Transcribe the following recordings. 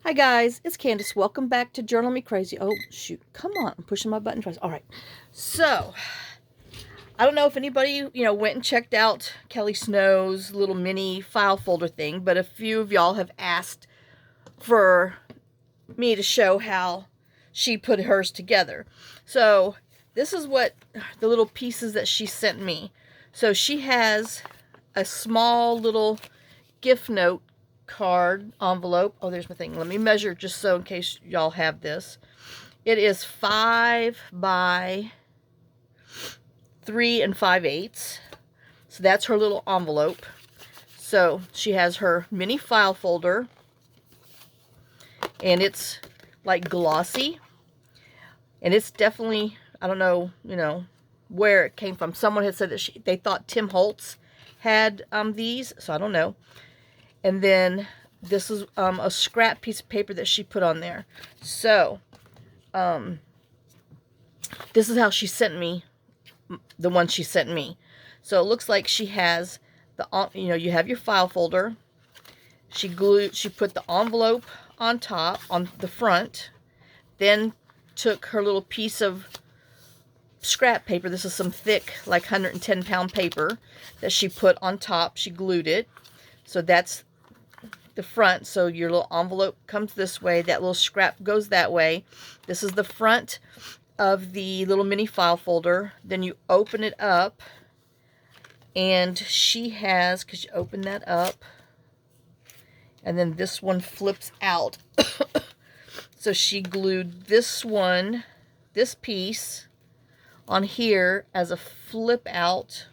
Hi guys, it's Candace. Welcome back to Journal Me Crazy. Oh shoot, come on, I'm pushing my button twice. All right, so I don't know if anybody went and checked out Kelly Snow's little mini file folder thing, but a few of y'all have asked for me to show how she put hers together. So this is what the little pieces that she sent me. So she has a small little gift note card envelope. Oh, there's my thing. Let me measure just so in case y'all have this. It is 5 by 3 5/8. So that's her little envelope. So she has her mini file folder, and it's like glossy, and it's definitely, I don't know, where it came from. Someone had said that they thought Tim Holtz had these, so I don't know. And then this is a scrap piece of paper that she put on there. So this is how she sent me the one she sent me. So it looks like she has the, you have your file folder. She put the envelope on top, on the front, then took her little piece of scrap paper. This is some thick, like 110-pound paper that she put on top. She glued it. So that's the front. So your little envelope comes this way. That little scrap goes that way. This is the front of the little mini file folder. Then you open it up, and she has, because you open that up, and then this one flips out. So she glued this one, this piece, on here as a flip out.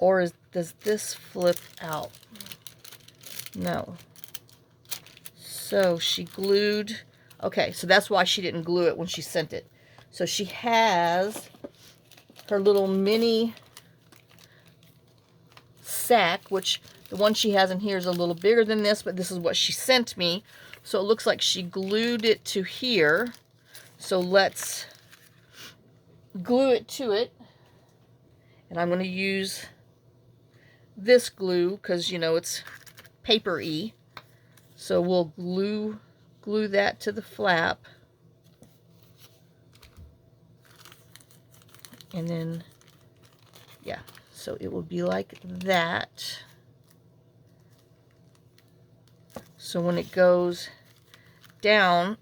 Or does this flip out? No. So she glued, okay, so that's why she didn't glue it when she sent it. So she has her little mini sack, which the one she has in here is a little bigger than this, but this is what she sent me. So it looks like she glued it to here. So let's glue it to it. And I'm going to use this glue because, it's paper-y. So we'll glue that to the flap. And then, yeah, so it will be like that. So when it goes down,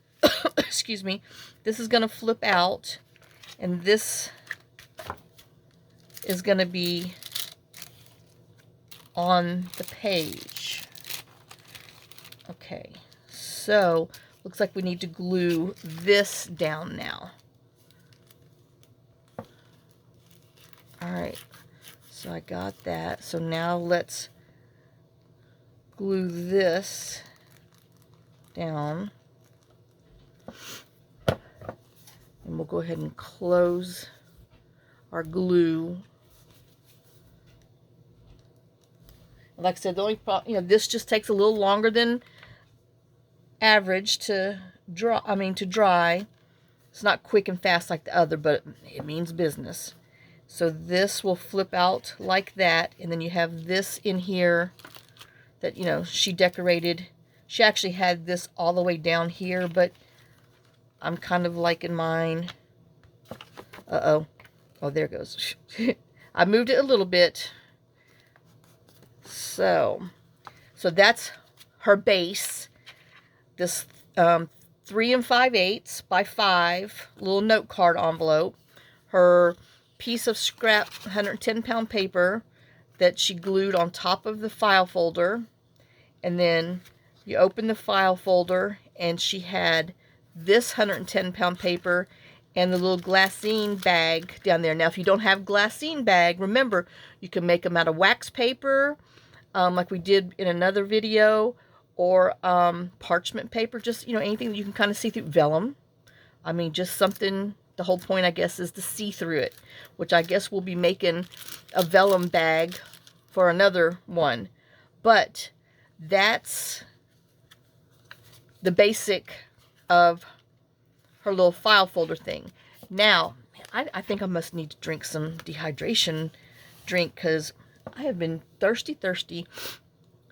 excuse me, this is going to flip out, and this is going to be on the page. Okay, so looks like we need to glue this down now. Alright, so I got that. So now let's glue this down. And we'll go ahead and close our glue. Like I said, the only problem, this just takes a little longer than average to dry. It's not quick and fast like the other, but it means business. So this will flip out like that, and then you have this in here that, she decorated. She actually had this all the way down here, but I'm kind of liking mine. Uh-oh. Oh, there it goes. I moved it a little bit. So that's her base. This 3 5/8 by 5 little note card envelope. Her piece of scrap 110-pound paper that she glued on top of the file folder. And then you open the file folder, and she had this 110-pound paper and the little glassine bag down there. Now, if you don't have glassine bag, remember, you can make them out of wax paper, like we did in another video, or parchment paper, just, anything that you can kind of see through. Vellum. Just something, the whole point, I guess, is to see through it, which I guess we'll be making a vellum bag for another one. But that's the basic of her little file folder thing. Now, I think I must need to drink some dehydration drink because I have been thirsty.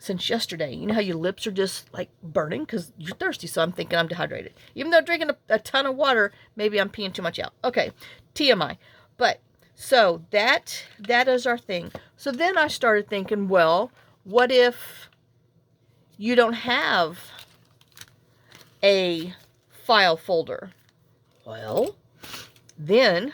since yesterday. You know how your lips are just like burning because you're thirsty, so I'm thinking I'm dehydrated. Even though drinking a ton of water, maybe I'm peeing too much out. Okay, TMI. But so that is our thing. So then I started thinking, well, what if you don't have a file folder? Well, then,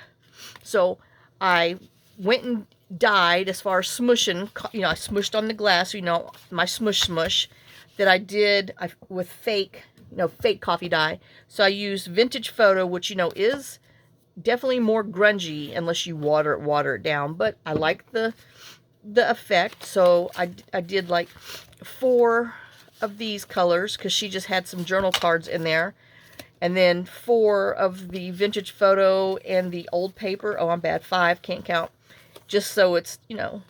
so I went and dyed as far as smushing, you know, I smushed on the glass, you know, my smush that I did with fake, you know, fake coffee dye. So I used vintage photo, which, you know, is definitely more grungy unless you water it down, but I like the effect. So I did like 4 of these colors because she just had some journal cards in there. And then 4 of the vintage photo and the old paper. Oh, I'm bad. 5, can't count. Just so it's, you know,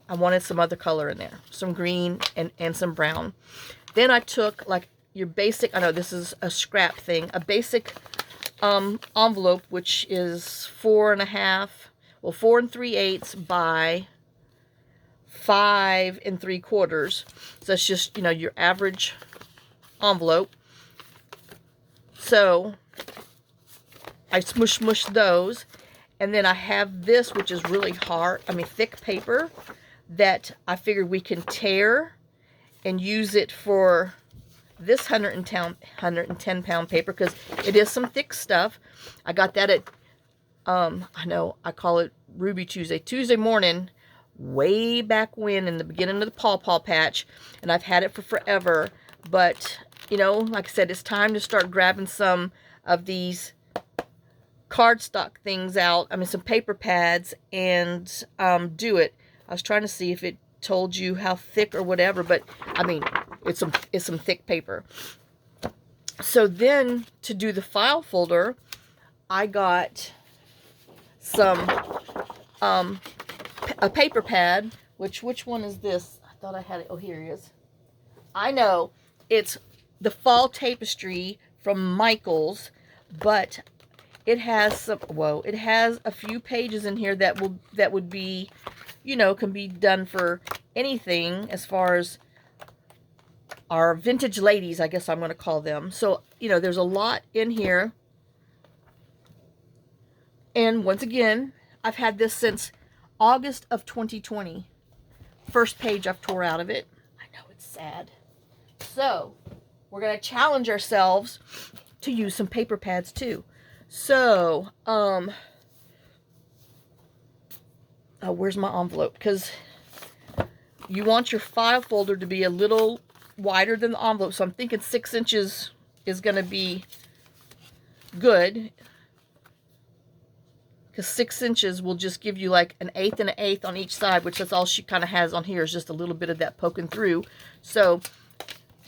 I wanted some other color in there. Some green and some brown. Then I took like your basic, I know this is a scrap thing, a basic envelope, which is 4 3/8 by 5 3/4. So it's just, you know, your average envelope. So I smush those, and then I have this, which is really hard, thick paper that I figured we can tear and use it for this 110 pound paper, because it is some thick stuff. I got that at, I know I call it Ruby Tuesday morning, way back when in the beginning of the Paw Paw patch, and I've had it for forever. But, you know, like I said, it's time to start grabbing some of these cardstock things out, some paper pads, and do it. I was trying to see if it told you how thick or whatever, but it's some thick paper. So then to do the file folder, I got some a paper pad, which one is this? I thought I had it. Oh, here it is. I know it's the Fall Tapestry from Michaels, but it has some, whoa, it has a few pages in here that would be, you know, can be done for anything as far as our vintage ladies, I guess I'm going to call them. So, you know, there's a lot in here. And once again, I've had this since August of 2020. First page I've tore out of it. I know, it's sad. So, we're going to challenge ourselves to use some paper pads too. So, oh, where's my envelope? Because you want your file folder to be a little wider than the envelope. So I'm thinking 6 inches is going to be good. Because 6 inches will just give you like 1/8 and 1/8 on each side, which that's all she kind of has on here, is just a little bit of that poking through. So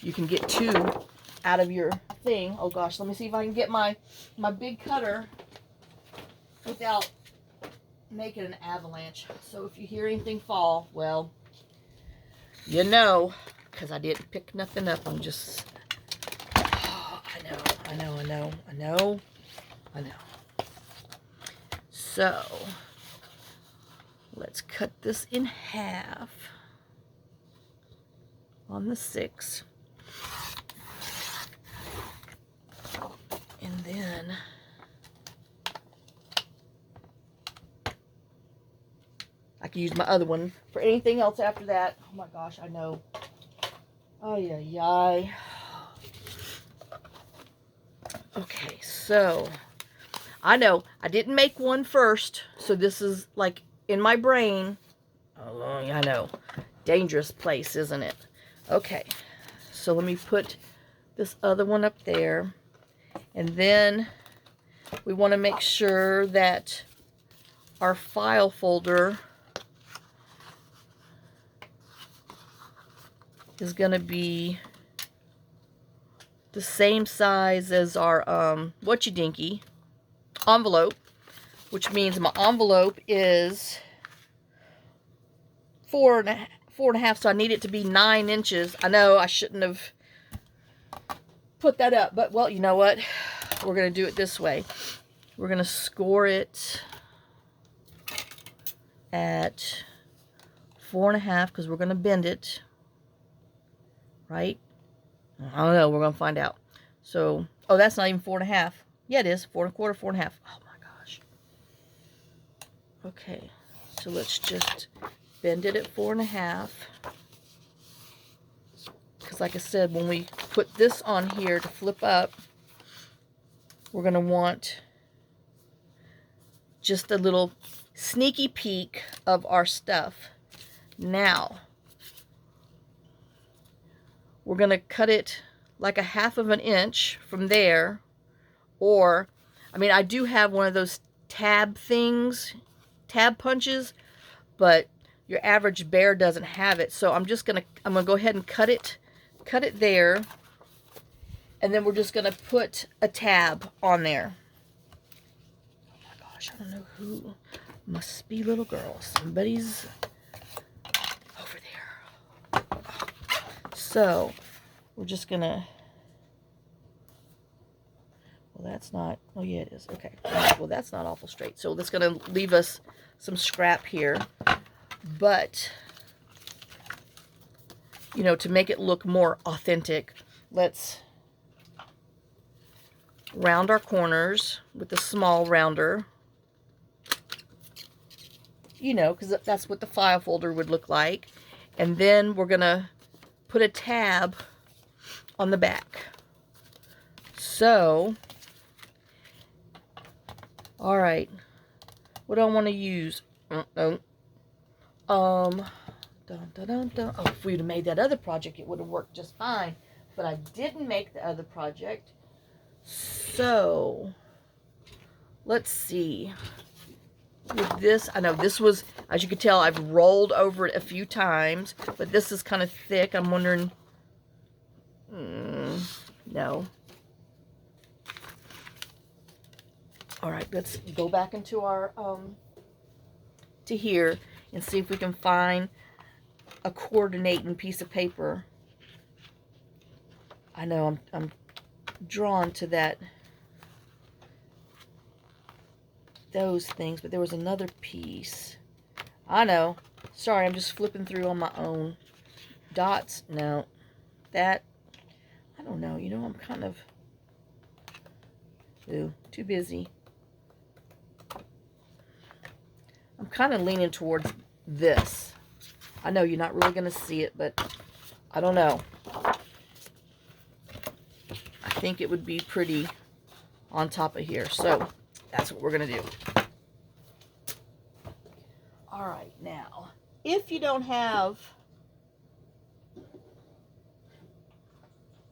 you can get 2 out of your thing. Oh gosh, let me see if I can get my big cutter without making an avalanche. So if you hear anything fall, well, you know, because I didn't pick nothing up. I'm just, oh, I know. So let's cut this in half on the 6. And then I can use my other one for anything else after that. Oh my gosh, I know. Oh yeah. Okay, so I know I didn't make one first, so this is like in my brain. Oh, I know. Dangerous place, isn't it? Okay, so let me put this other one up there. And then we want to make sure that our file folder is going to be the same size as our whatcha-dinky envelope, which means my envelope is 4.5, so I need it to be 9 inches. I know I shouldn't have put that up, but well, you know what? We're going to do it this way. We're going to score it at 4.5 because we're going to bend it. right? I don't know. We're going to find out. So, oh, that's not even 4.5. Yeah, it is. 4 1/4, 4.5. Oh, my gosh. Okay. So, let's just bend it at 4.5. Because, like I said, when we put this on here to flip up, we're going to want just a little sneaky peek of our stuff. Now, we're going to cut it like a 1/2 inch from there. Or, I mean, I do have one of those tab things, tab punches, but your average bear doesn't have it. So I'm going to go ahead and cut it there. And then we're just going to put a tab on there. Oh my gosh, I don't know who. Must be little girl. Somebody's over there. So, we're just going to... Well, that's not... Oh, yeah, it is. Okay. Well, that's not awful straight. So, that's going to leave us some scrap here. But, you know, to make it look more authentic, let's round our corners with the small rounder. You know, because that's what the file folder would look like. And then we're going to put a tab on the back. So, all right. What do I want to use? Oh, if we'd have made that other project, it would have worked just fine. But I didn't make the other project. So, let's see. With this, I know this was, as you can tell, I've rolled over it a few times, but this is kind of thick. I'm wondering, no. All right, let's go back into our, to here and see if we can find a coordinating piece of paper. I know I'm drawn to those things, but there was another piece. I know. Sorry, I'm just flipping through on my own. Dots? No. That, I don't know. You know, I'm kind of, too busy. I'm kind of leaning towards this. I know you're not really going to see it, but I don't know. I think it would be pretty on top of here. So, that's what we're going to do. All right, now, if you don't have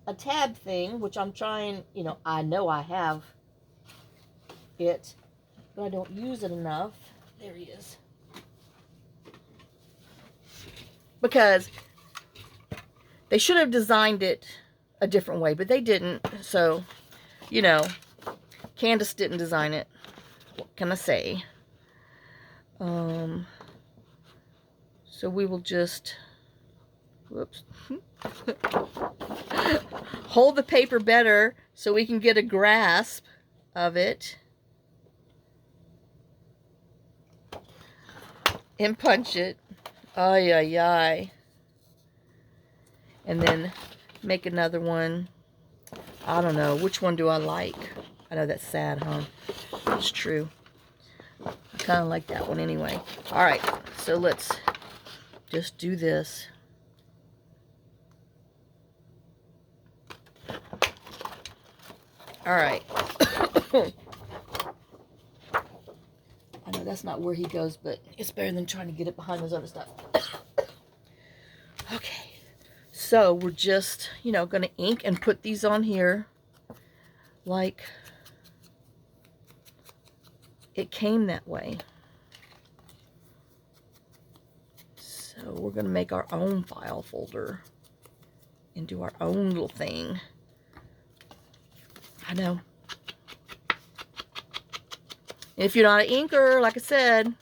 a tab thing, which I'm trying, you know I have it, but I don't use it enough. There he is. Because they should have designed it a different way, but they didn't. So, you know, Candace didn't design it. What can I say? So we will just, whoops, hold the paper better so we can get a grasp of it. And punch it. Ay, ay, ay. And then make another one. I don't know. Which one do I like? I know that's sad, huh? It's true. I kind of like that one anyway. All right. So let's just do this. All right. I know that's not where he goes, but it's better than trying to get it behind those other stuff. Okay. So we're just, you know, going to ink and put these on here like it came that way. So we're going to make our own file folder and do our own little thing. I know. If you're not an inker, like I said,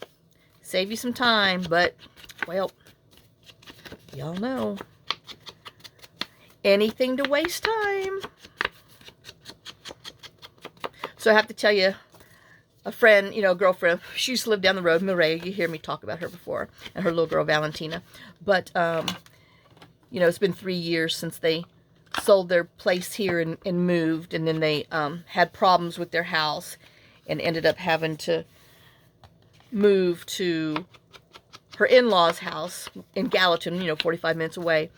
save you some time, but, well, y'all know. Anything to waste time. So I have to tell you, a friend, you know, a girlfriend, she used to live down the road, Mireille, you hear me talk about her before, and her little girl, Valentina. But you know, it's been 3 years since they sold their place here and moved, and then they had problems with their house and ended up having to move to her in-laws' house in Gallatin, you know, 45 minutes away.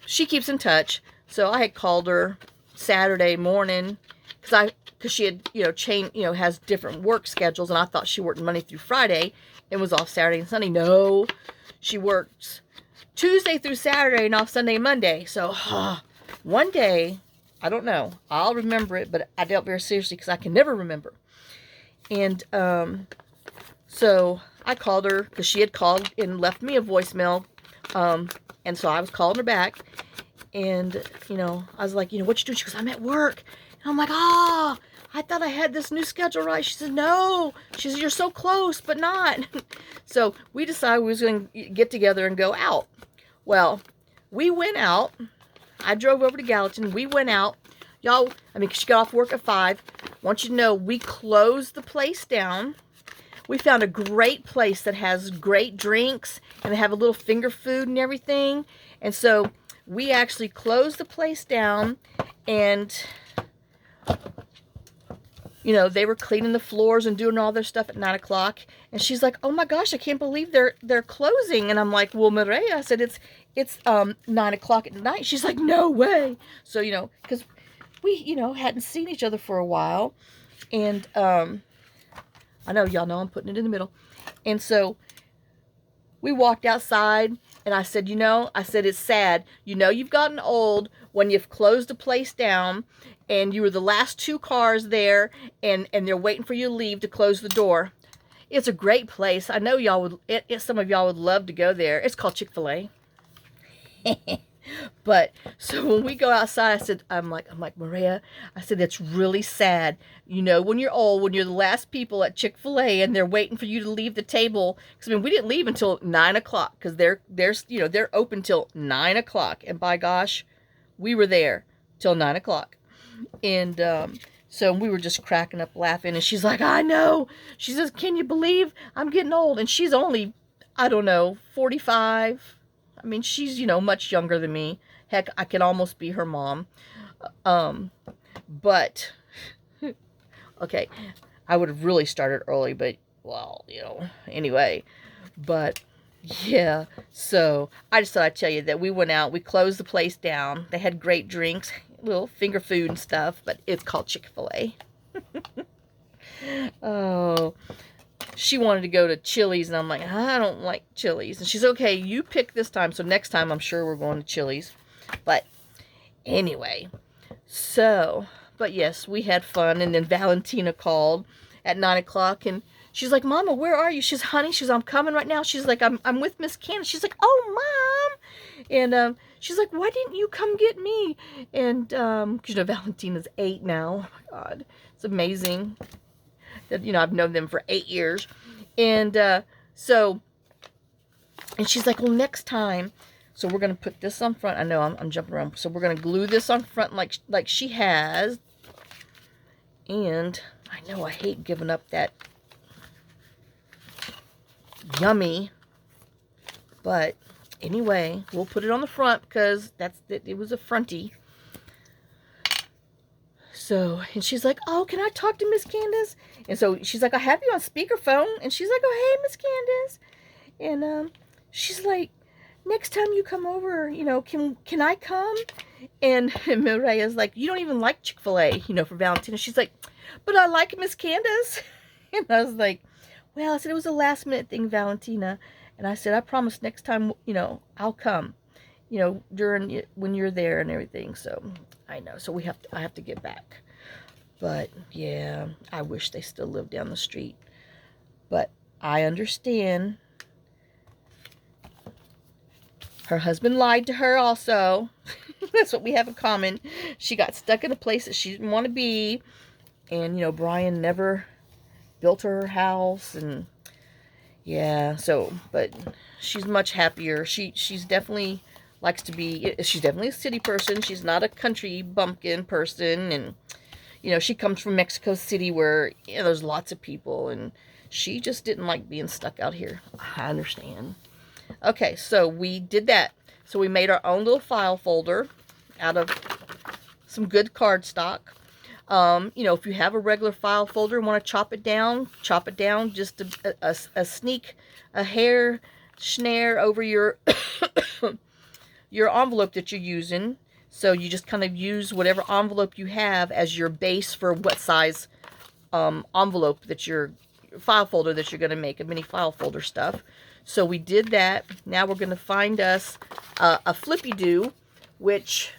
She keeps in touch, so I had called her Saturday morning because she had, you know, has different work schedules, and I thought she worked Monday through Friday and was off Saturday and Sunday. No, she works Tuesday through Saturday and off Sunday and Monday. So one day, I don't know, I'll remember it, but I dealt very seriously because I can never remember. And so I called her because she had called and left me a voicemail. And so I was calling her back. And, you know, I was like, you know, what you doing? She goes, I'm at work. And I'm like, I thought I had this new schedule right. She said, no. She said, you're so close, but not. So we decided we was going to get together and go out. Well, we went out. I drove over to Gallatin. We went out. Y'all, I mean, she got off work at 5. I want you to know, we closed the place down. We found a great place that has great drinks, and they have a little finger food and everything. And so we actually closed the place down, and, you know, they were cleaning the floors and doing all their stuff at 9 o'clock. And she's like, oh my gosh, I can't believe they're closing. And I'm like, well, Mireya, I said, it's 9 o'clock at night. She's like, no way. So, you know, because we, you know, hadn't seen each other for a while. And, I know, y'all know I'm putting it in the middle. And so we walked outside, and I said, you know, I said, it's sad. You know, you've gotten old when you've closed the place down, and you were the last 2 cars there, and they're waiting for you to leave to close the door. It's a great place. I know y'all would, some of y'all would love to go there. It's called Chick-fil-A. But so when we go outside, I said, I'm like, Mireya, I said, it's really sad. You know, when you're old, when you're the last people at Chick-fil-A and they're waiting for you to leave the table. Because, I mean, we didn't leave until 9 o'clock because they're open till 9 o'clock. And by gosh, we were there till 9 o'clock. And so we were just cracking up laughing. And she's like, I know. She says, can you believe I'm getting old? And she's only, I don't know, 45. I mean, she's, you know, much younger than me. Heck, I could almost be her mom. But, okay, I would have really started early, but, well, you know, anyway. But, yeah, so I just thought I'd tell you that we went out. We closed the place down. They had great drinks, little finger food and stuff, but it's called Chick-fil-A. Oh, she wanted to go to Chili's, and I'm like, I don't like Chili's. And she's, okay, you pick this time. So next time, I'm sure we're going to Chili's. But anyway, so, but yes, we had fun. And then Valentina called at 9 o'clock, and she's like, Mama, where are you? She's, honey, she's, I'm coming right now. She's like, I'm with Miss Candace. She's like, oh, Mom. And she's like, why didn't you come get me? And, because, you know, Valentina's 8 now. Oh, my God. It's amazing. That, you know, I've known them for 8 years. And so, and she's like, well, next time, so we're going to put this on front. I know I'm jumping around. So we're going to glue this on front like she has. And I know I hate giving up that yummy. But anyway, we'll put it on the front because it was a fronty. So, and she's like, oh, can I talk to Miss Candace? And so she's like, I have you on speakerphone. And she's like, oh, hey, Miss Candace. And she's like, next time you come over, you know, can I come? And Mireya's like, you don't even like Chick-fil-A, you know, for Valentina. She's like, but I like Miss Candace. And I was like, well, I said, it was a last minute thing, Valentina. And I said, I promise next time, you know, I'll come, you know, when you're there and everything. So I know. So I have to get back. But yeah, I wish they still lived down the street. But I understand. Her husband lied to her also. That's what we have in common. She got stuck in a place that she didn't want to be. And, you know, Brian never built her house. And yeah, so, but she's much happier. She's definitely likes to be, she's definitely a city person. She's not a country bumpkin person. And, you know, she comes from Mexico City where, you know, there's lots of people. And she just didn't like being stuck out here. I understand. Okay, so we did that. So we made our own little file folder out of some good cardstock. You know, if you have a regular file folder and want to chop it down just a hair snare over your your envelope that you're using. So you just kind of use whatever envelope you have as your base for what size envelope that your file folder that you're going to make, a mini file folder stuff. So we did that. Now we're going to find us a flippy-do, which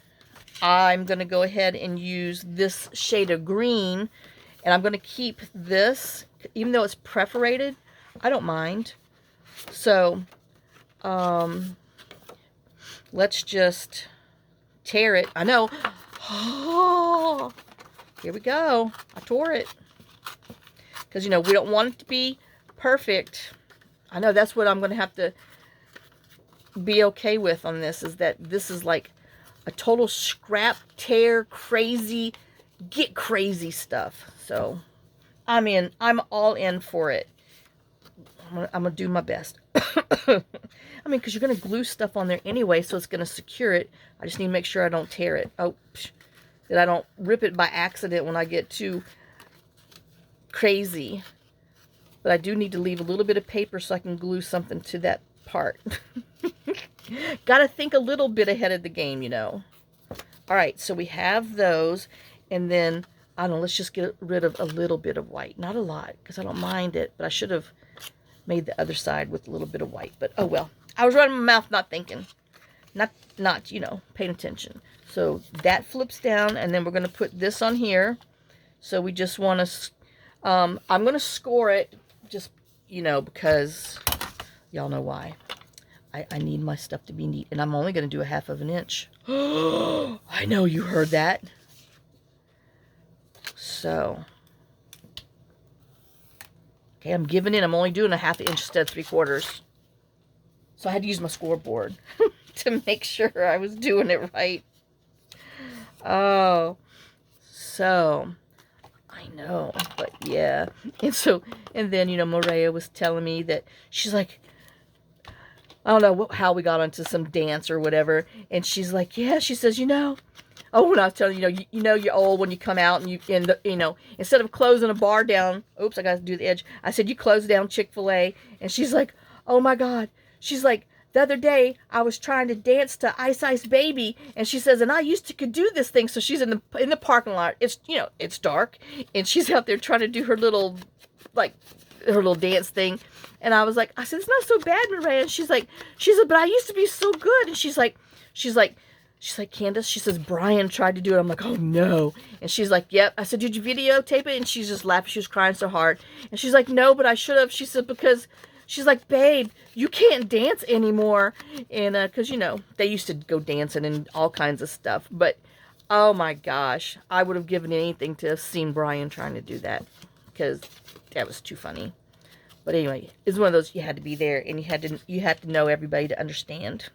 I'm going to go ahead and use this shade of green, and I'm going to keep this, even though it's perforated, I don't mind. So let's just tear it. I know. Oh, here we go. I tore it. Because, you know, we don't want it to be perfect. I know that's what I'm going to have to be okay with on this, is that this is like a total scrap, tear, crazy, get crazy stuff. So, I'm all in for it. I'm going to do my best. I mean, because you're going to glue stuff on there anyway, so it's going to secure it. I just need to make sure I don't tear it. Oh, that I don't rip it by accident when I get too crazy. But I do need to leave a little bit of paper so I can glue something to that part. Got to think a little bit ahead of the game, you know. All right, so we have those. And then, I don't know, let's just get rid of a little bit of white. Not a lot, because I don't mind it. But I should have made the other side with a little bit of white. But, oh well. I was running my mouth not thinking. Not, you know, paying attention. So that flips down, and then we're going to put this on here. So we just want to, I'm going to score it, just, you know, because y'all know why. I need my stuff to be neat, and I'm only going to do a 1/2 inch. I know you heard that. So, okay, I'm giving in. I'm only doing a 1/2 inch instead of 3/4. So I had to use my scoreboard to make sure I was doing it right. Oh, so I know, but yeah. And then, you know, Maria was telling me that she's like, I don't know how we got onto some dance or whatever, and she's like, yeah, she says, you know, oh, when I was telling you, you know, you're old when you come out and you know, instead of closing a bar down, oops, I got to do the edge. I said, you close down Chick-fil-A, and she's like, oh my God, she's like, the other day, I was trying to dance to Ice Ice Baby, and she says, and I used to could do this thing. So she's in the parking lot. It's, you know, it's dark, and she's out there trying to do her little, like, her little dance thing. And I was like, I said, it's not so bad, Maria. And she's like, but I used to be so good. And she's like, Candace, she says, Brian tried to do it. I'm like, oh no. And she's like, yep. I said, did you videotape it? And she's just laughing. She was crying so hard. And she's like, no, but I should have. She said, because she's like, babe, you can't dance anymore. And, because, you know, they used to go dancing and all kinds of stuff. But, oh my gosh, I would have given anything to have seen Brian trying to do that. Because that was too funny. But anyway, it's one of those, you had to be there, and you had to know everybody to understand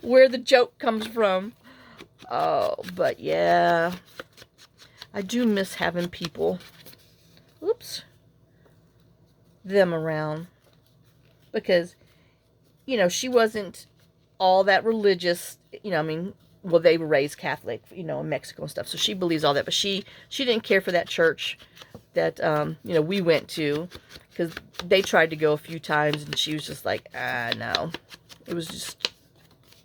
where the joke comes from. Oh, but yeah, I do miss having people, them around, because, you know, she wasn't all that religious, you know, I mean, well, they were raised Catholic, you know, in Mexico and stuff, so she believes all that, but she didn't care for that church that, you know, we went to, because they tried to go a few times, and she was just like, no, it was just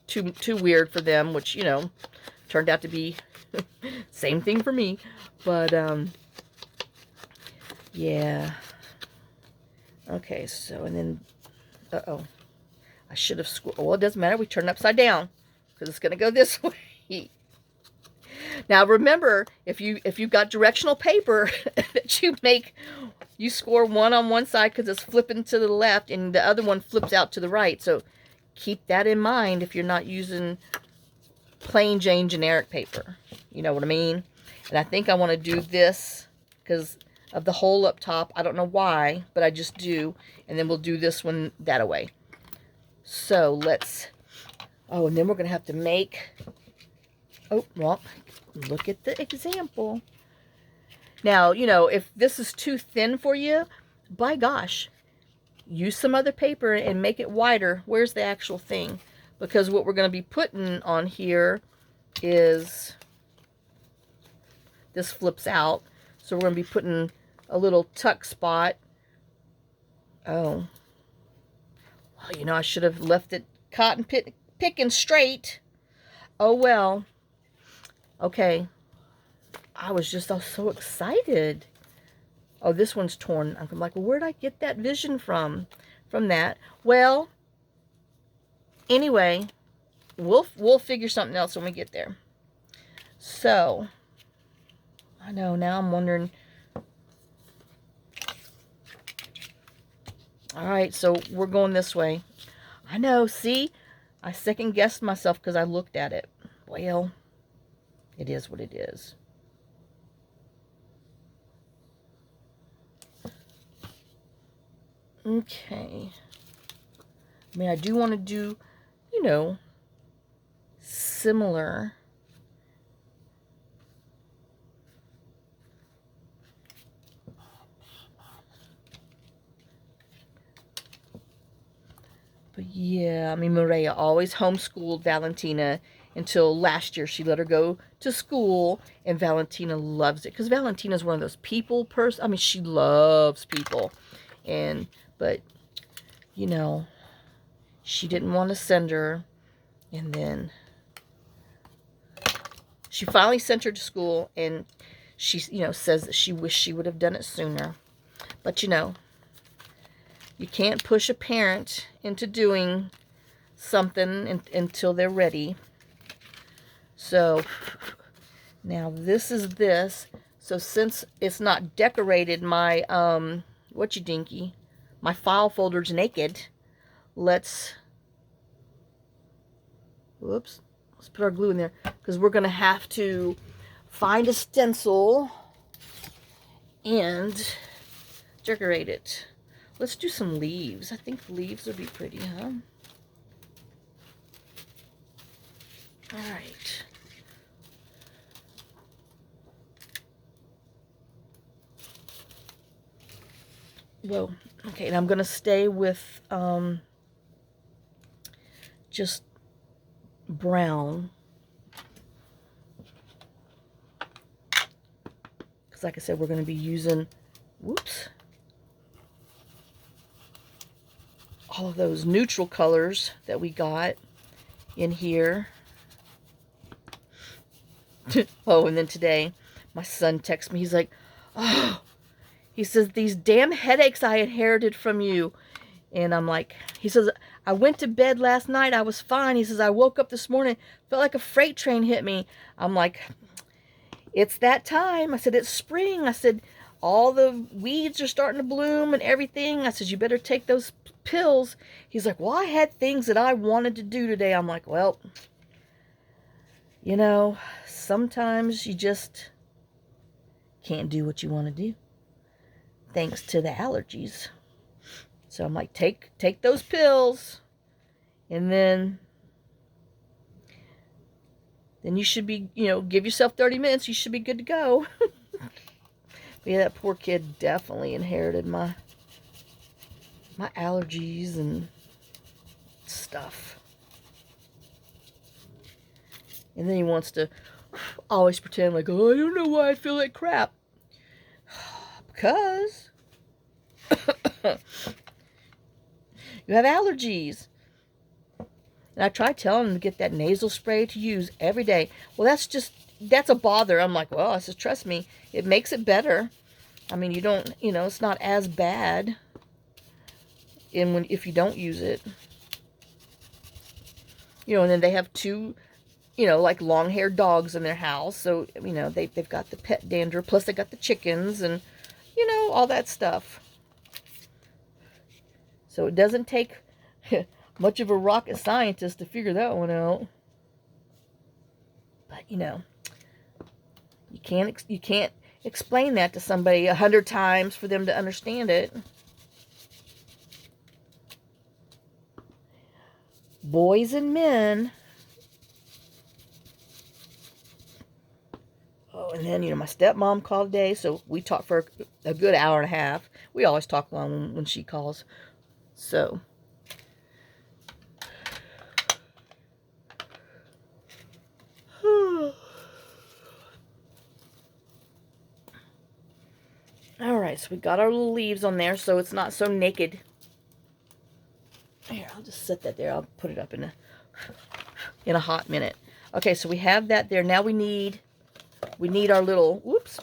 too weird for them, which, you know, turned out to be same thing for me, but, yeah, okay, so, and then, I should have, well, it doesn't matter, we turn it upside down, because it's going to go this way. Now remember, if you've got directional paper that you score one on one side because it's flipping to the left, and the other one flips out to the right. So keep that in mind if you're not using plain Jane generic paper. You know what I mean? And I think I want to do this because of the hole up top. I don't know why, but I just do. And then we'll do this one that away. So let's, and then we're going to have to make, well, look at the example. Now, you know, if this is too thin for you, by gosh, use some other paper and make it wider. Where's the actual thing? because what we're going to be putting on here is, this flips out, so we're going to be putting a little tuck spot. Oh, well, you know, I should have left it cotton picking straight. Oh well. Okay, I was just so excited. Oh, this one's torn. I'm like, well, where'd I get that vision from that? Well, anyway, we'll figure something else when we get there. So, I know, now I'm wondering. All right, so we're going this way. I know, see? I second-guessed myself because I looked at it. Well, it is what it is. Okay. I mean, I do want to do, you know, similar. But yeah, I mean, Maria always homeschooled Valentina until last year. She let her go to school, and Valentina loves it because Valentina's one of those people person. I mean, she loves people, but you know, she didn't want to send her, and then she finally sent her to school, and she, you know, says that she wished she would have done it sooner. But you know, you can't push a parent into doing something until they're ready. So now this is this. So since it's not decorated, my my file folder's naked. Let's put our glue in there, because we're gonna have to find a stencil and decorate it. Let's do some leaves. I think leaves would be pretty, huh? All right. Well, okay, and I'm going to stay with just brown. Because like I said, we're going to be using, all of those neutral colors that we got in here. Oh, and then today, my son texts me. He's like, oh, he says, these damn headaches I inherited from you. And I'm like, he says, I went to bed last night. I was fine. He says, I woke up this morning, felt like a freight train hit me. I'm like, it's that time. I said, it's spring. I said, all the weeds are starting to bloom and everything. I said, you better take those pills. He's like, well, I had things that I wanted to do today. I'm like, well, you know, sometimes you just can't do what you want to do, thanks to the allergies. So I'm like, take those pills, and then you should be, you know, give yourself 30 minutes. You should be good to go. Yeah, that poor kid definitely inherited my allergies and stuff. And then he wants to always pretend like, oh, I don't know why I feel like crap. Because you have allergies. And I tried telling him to get that nasal spray to use every day. Well, that's a bother. I'm like, well, I said, trust me, it makes it better. I mean, you don't, you know, it's not as bad if you don't use it. You know, and then they have two, you know, like long-haired dogs in their house. So, you know, they've got the pet dander, plus they got the chickens and, you know, all that stuff. So it doesn't take much of a rocket scientist to figure that one out. But, you know, you can't explain that to somebody 100 times for them to understand it. Boys and men. Oh, and then, you know, my stepmom called today, so we talked for a good hour and a half. We always talk long when she calls. So, right, so we got our little leaves on there so it's not so naked. Here, I'll just set that there. I'll put it up in a hot minute. Okay, so we have that there. Now we need our little, whoops,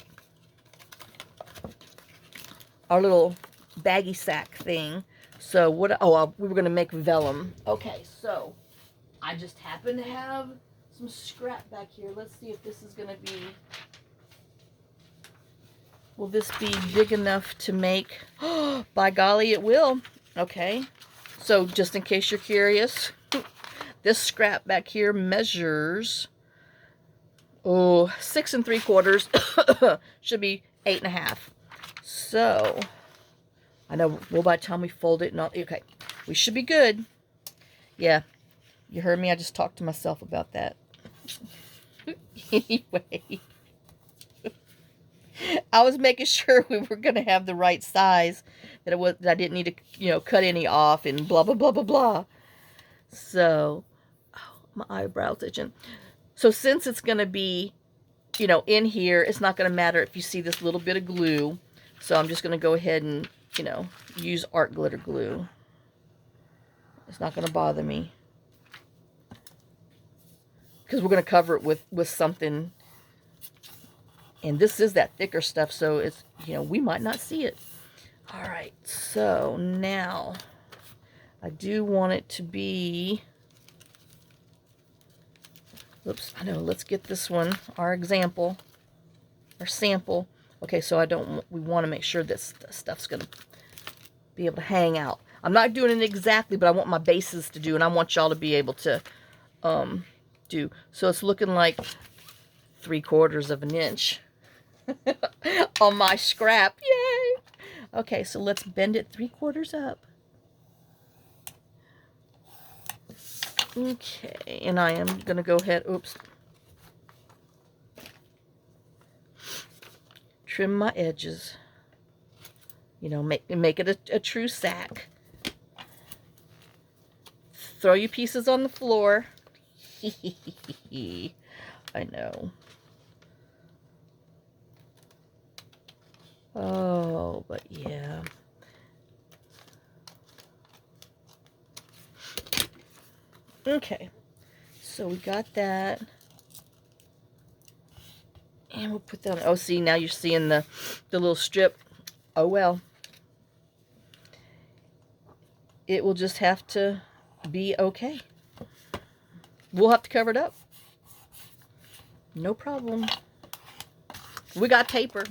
our little baggy sack thing. So what, oh, we were going to make vellum. Okay, so I just happen to have some scrap back here. Let's see if this is going to be, will this be big enough to make, oh, by golly, it will. Okay, so just in case you're curious, this scrap back here measures, 6 3/4, should be 8 1/2. So, I know, well, by the time we fold it and all, okay, we should be good. Yeah, you heard me, I just talked to myself about that. Anyway, I was making sure we were going to have the right size, that I didn't need to, cut any off and blah, blah, blah, blah, blah. So, oh, my eyebrow's itching. So since it's going to be, in here, it's not going to matter if you see this little bit of glue. So I'm just going to go ahead and, use art glitter glue. It's not going to bother me. Because we're going to cover it with something. And this is that thicker stuff, so it's, we might not see it. All right, so now I do want it to be, oops, I know, let's get this one, our example, our sample. Okay, so we want to make sure this stuff's going to be able to hang out. I'm not doing it exactly, but I want my bases to do, and I want y'all to be able to do. So it's looking like 3/4 of an inch on my scrap. Yay! Okay, so let's bend it 3/4 up. Okay, and I am going to go ahead, oops, trim my edges. Make it a true sack. Throw your pieces on the floor. I know. Oh, but yeah. Okay, so we got that. And we'll put that on. Oh, see, now you're seeing the little strip. Oh, well. It will just have to be okay. We'll have to cover it up. No problem. We got paper.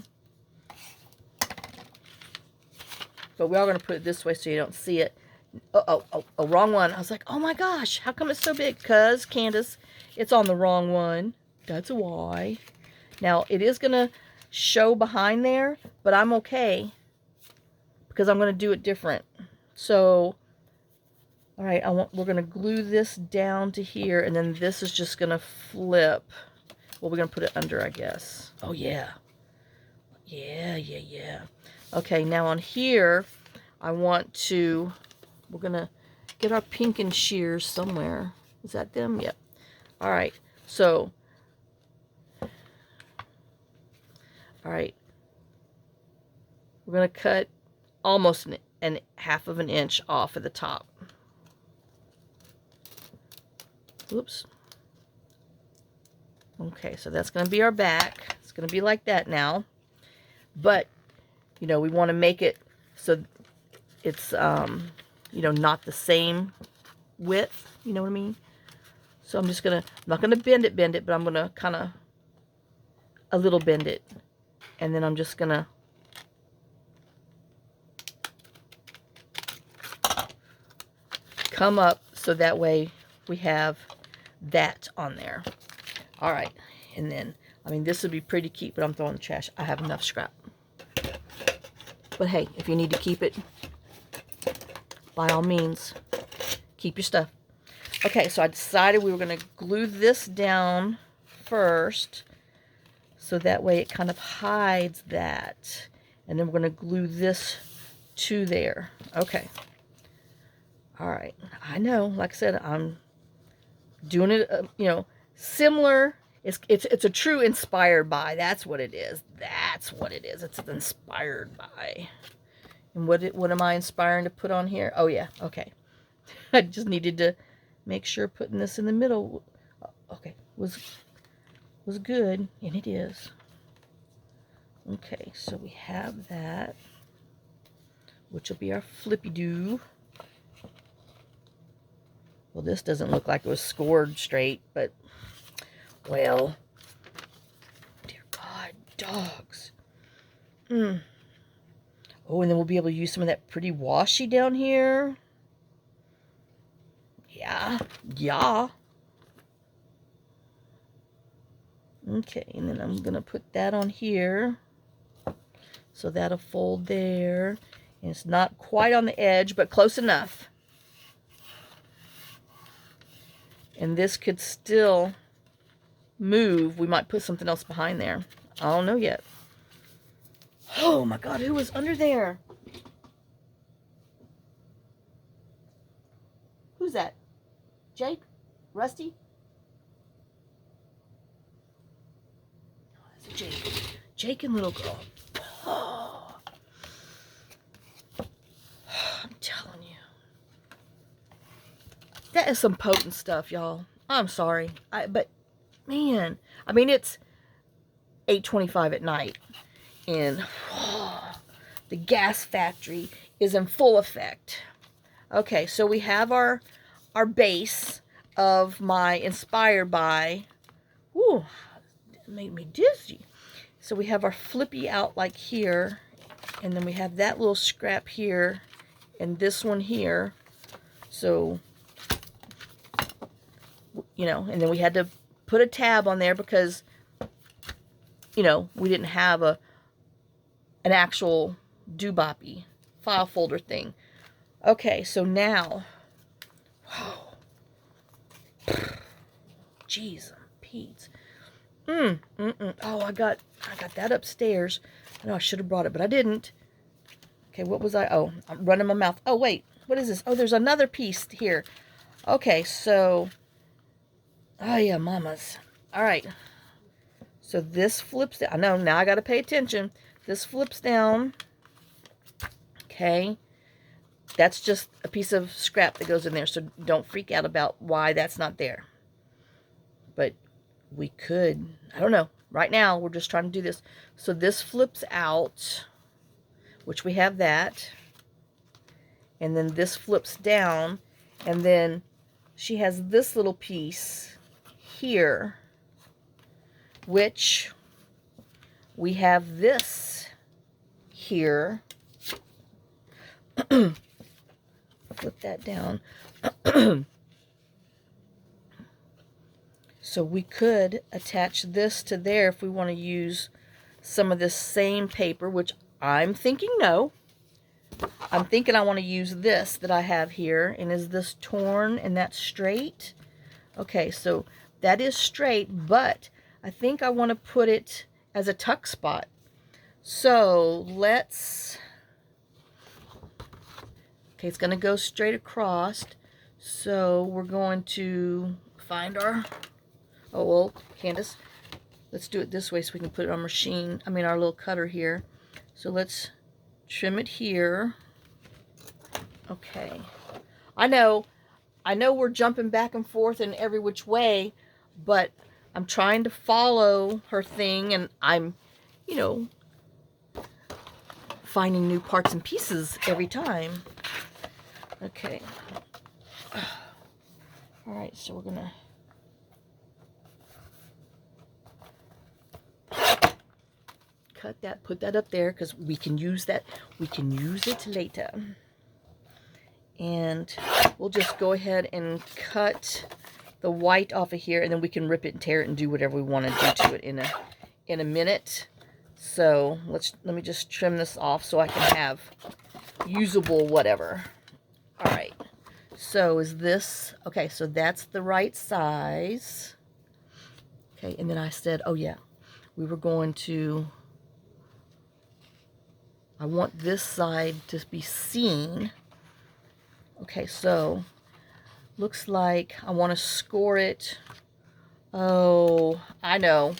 But we are going to put it this way so you don't see it. Oh, wrong one. I was like, oh my gosh, how come it's so big? Because, Candace, it's on the wrong one. That's why. Now, it is going to show behind there, but I'm okay. Because I'm going to do it different. So, all right, we're going to glue this down to here, and then this is just going to flip. Well, we're going to put it under, I guess. Oh, yeah. Yeah. Okay, now on here, we're going to get our pink and shears somewhere. Is that them? Yep. All right, so, all right. We're going to cut almost an 1/2 inch off of the top. Oops. Okay, so that's going to be our back. It's going to be like that now. But, we want to make it so it's, not the same width. You know what I mean? So I'm just going to, I'm not going to bend it, but I'm going to kind of a little bend it. And then I'm just going to come up so that way we have that on there. All right, and then, this would be pretty cute, but I'm throwing the trash. I have enough scrap. But hey, if you need to keep it, by all means, keep your stuff. Okay, so I decided we were going to glue this down first, so that way it kind of hides that. And then we're going to glue this to there. Okay. All right. I know, like I said, I'm doing it, similar It's a true inspired by. That's what it is. That's what it is. It's inspired by. And what am I inspiring to put on here? Oh yeah, okay. I just needed to make sure putting this in the middle, okay, was good, and it is. Okay, so we have that, which will be our flippy-doo. Well, this doesn't look like it was scored straight, but, well, dear God, dogs. Oh, and then we'll be able to use some of that pretty washi down here. Yeah. Okay, and then I'm going to put that on here. So that'll fold there. And it's not quite on the edge, but close enough. And this could still move. We might put something else behind there. I don't know yet. Oh my God, who was under there? Who's that? Jake? Rusty? No, that's Jake. Jake and little girl. Oh. I'm telling you. That is some potent stuff, y'all. I'm sorry. But, man. I mean, it's 8:25 at night. And the gas factory is in full effect. Okay, so we have our base of my inspired by. Ooh, it made me dizzy. So we have our flippy out like here, and then we have that little scrap here, and this one here. So, you know, and then we had to put a tab on there because, you know, we didn't have an actual dooboppy file folder thing. Okay, so now, whoa, jeez, Pete. Oh, I got that upstairs. I know I should have brought it, but I didn't. Okay, what was I? Oh, I'm running my mouth. Oh, wait, what is this? Oh, there's another piece here. Okay, so, oh yeah, mamas. All right, so this flips down. I know, now I got to pay attention. This flips down. Okay. That's just a piece of scrap that goes in there, so don't freak out about why that's not there. But we could, I don't know. Right now, we're just trying to do this. So this flips out, which we have that. And then this flips down. And then she has this little piece here, which we have this here. Flip that down. So we could attach this to there if we want to use some of this same paper, which I'm thinking no. I'm thinking I want to use this that I have here. And is this torn and that's straight? Okay, so that is straight, but I think I want to put it as a tuck spot. So let's... Okay, it's going to go straight across. So we're going to find our... Oh, well, Candace, let's do it this way so we can put it on machine. I mean, our little cutter here. So let's trim it here. Okay. I know we're jumping back and forth in every which way, but I'm trying to follow her thing, and I'm, you know, finding new parts and pieces every time. Okay. All right, so we're gonna cut that, put that up there because we can use that. We can use it later. And we'll just go ahead and cut the white off of here, and then we can rip it and tear it and do whatever we want to do to it in a minute. So let me just trim this off so I can have usable whatever. All right, so is this, okay, so that's the right size. Okay, and then I said, oh yeah, we were going to, I want this side to be seen. Okay, so looks like I want to score it Oh, I know.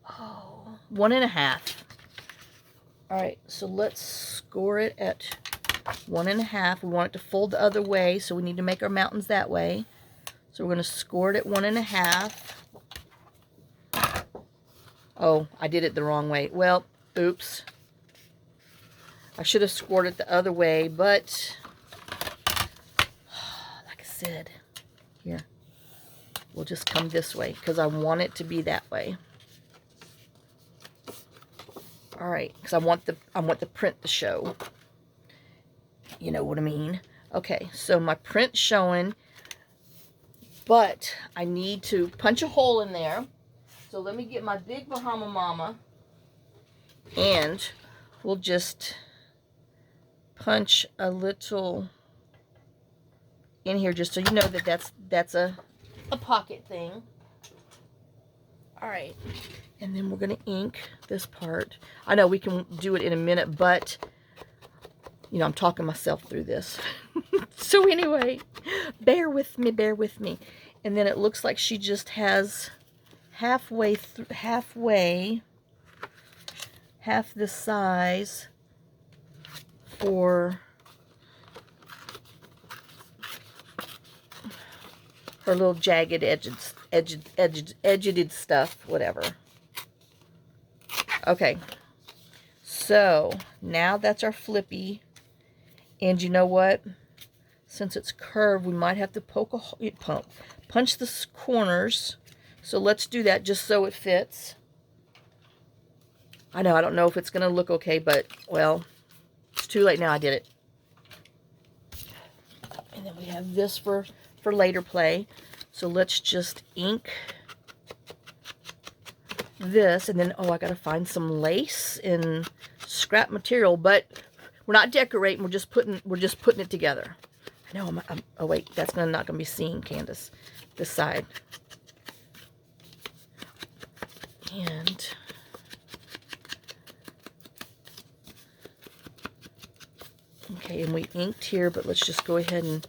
Oh, 1.5. All right, so let's score it at 1.5. We want it to fold the other way, so we need to make our mountains that way. So we're going to score it at 1.5. Oh, I did it the wrong way. Well, oops. I should have scored it the other way, but like I said, here, we'll just come this way because I want it to be that way. All right, because I want the print to show. You know what I mean? Okay, so my print's showing, but I need to punch a hole in there. So let me get my big Bahama Mama, and we'll just punch a little in here just so you know that that's a pocket thing. All right, and then we're gonna ink this part. I know we can do it in a minute, but you know, I'm talking myself through this. So anyway, bear with me. And then it looks like she just has half the size for her little jagged edged stuff, whatever. Okay, so now that's our flippy. And you know what? Since it's curved, we might have to punch the corners. So let's do that just so it fits. I know, I don't know if it's going to look okay, but, well, it's too late now. I did it. And then we have this for later play. So let's just ink this. And then, oh, I got to find some lace and scrap material. But we're not decorating. We're just putting it together. I know. Oh wait, that's not gonna be seen, Candace. This side. And okay, and we inked here, but let's just go ahead and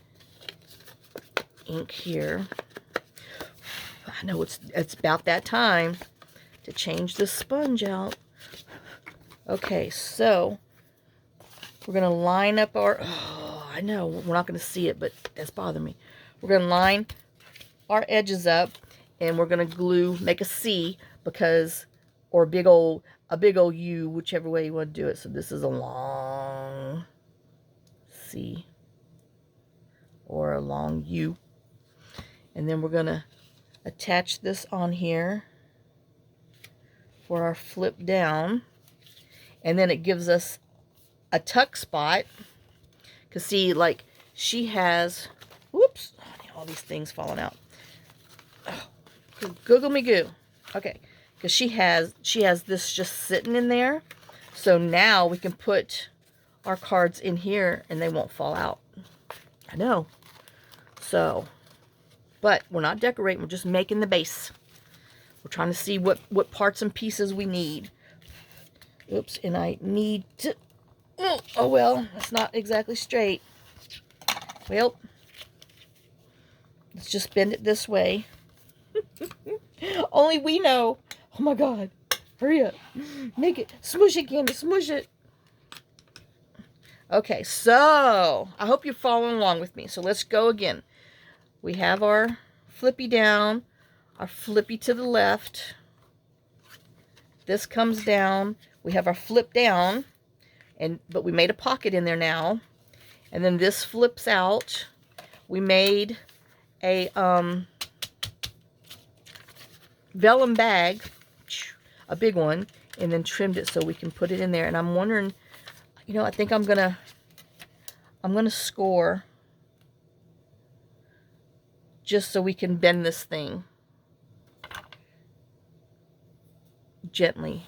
ink here. I know it's about that time to change the sponge out. Okay, so we're going to line up our, oh, I know, we're not going to see it, but that's bothering me. We're going to line our edges up, and we're going to glue, make a C, because, or a big old U, whichever way you want to do it. So this is a long C, or a long U. And then we're going to attach this on here for our flip down. And then it gives us a tuck spot, because see, like, she has, whoops, all these things falling out. Oh, Google me goo. Okay, because she has this just sitting in there, so now we can put our cards in here and they won't fall out. I know. So, but we're not decorating, we're just making the base. We're trying to see what parts and pieces we need. Oops, and I need to, oh well, it's not exactly straight. Well, let's just bend it this way. Only we know. Oh my God, hurry up. Make it, smoosh it, Candy, smoosh it. Okay, so I hope you're following along with me. So let's go again. We have our flippy down, our flippy to the left. This comes down. We have our flip down, but we made a pocket in there now. And then this flips out. We made a vellum bag, a big one, and then trimmed it so we can put it in there. And I'm wondering, you know, I think I'm gonna score just so we can bend this thing gently.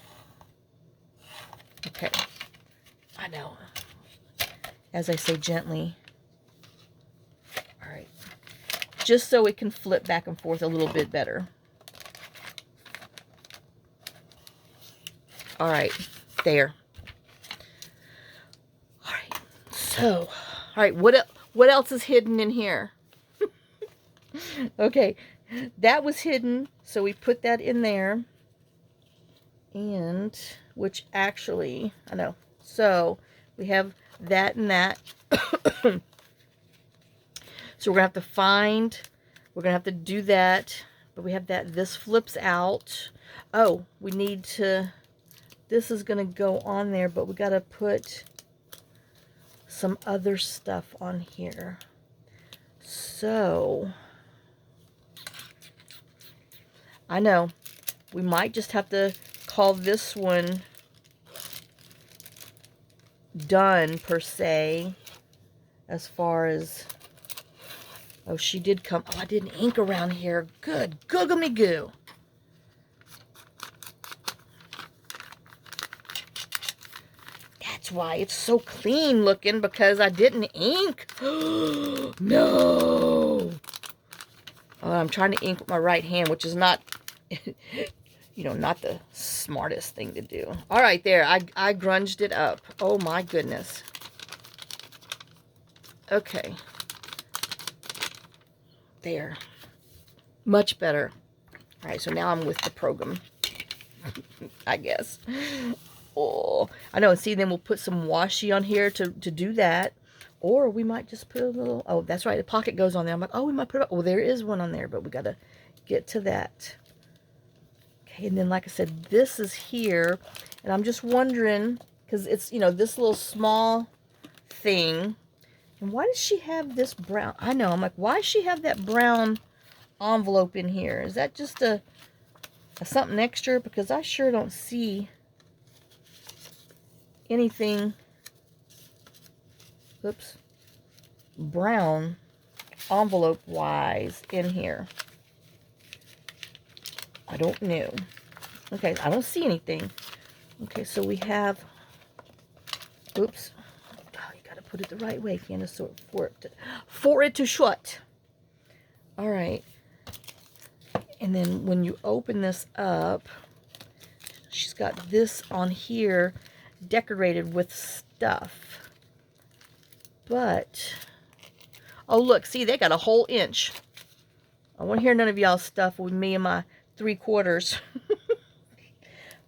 Okay, I know. As I say, gently. All right. Just so it can flip back and forth a little bit better. All right, there. All right. So, all right. What else is hidden in here? Okay, that was hidden, so we put that in there. And, which actually, I know. So, we have that and that. So, we're going to have to find, we're going to have to do that. But we have that, this flips out. Oh, we need to, this is going to go on there, but we got to put some other stuff on here. So, I know, we might just have to call this one done, per se, as far as, oh, she did come, oh, I didn't ink around here, good, google me goo. That's why it's so clean looking, because I didn't ink. No. Oh, I'm trying to ink with my right hand, which is not, you know, not the smartest thing to do. All right, there. I grunged it up. Oh, my goodness. Okay. There. Much better. All right, so now I'm with the program, I guess. Oh, I know. See, then we'll put some washi on here to do that. Or we might just put a little, oh, that's right, the pocket goes on there. I'm like, oh, we might put it, oh, there is one on there, but we got to get to that. Okay, and then, like I said, this is here. And I'm just wondering, because it's, you know, this little small thing. And why does she have this brown? I know, I'm like, why does she have that brown envelope in here? Is that just a something extra? Because I sure don't see anything, oops, brown envelope wise in here. I don't know. Okay, I don't see anything. Okay, so we have, oops, oh, you gotta put it the right way, Candace, so for it to shut. All right, and then when you open this up, she's got this on here decorated with stuff. But, oh look, see, they got a whole inch. I won't hear none of y'all stuff with me and my 3/4.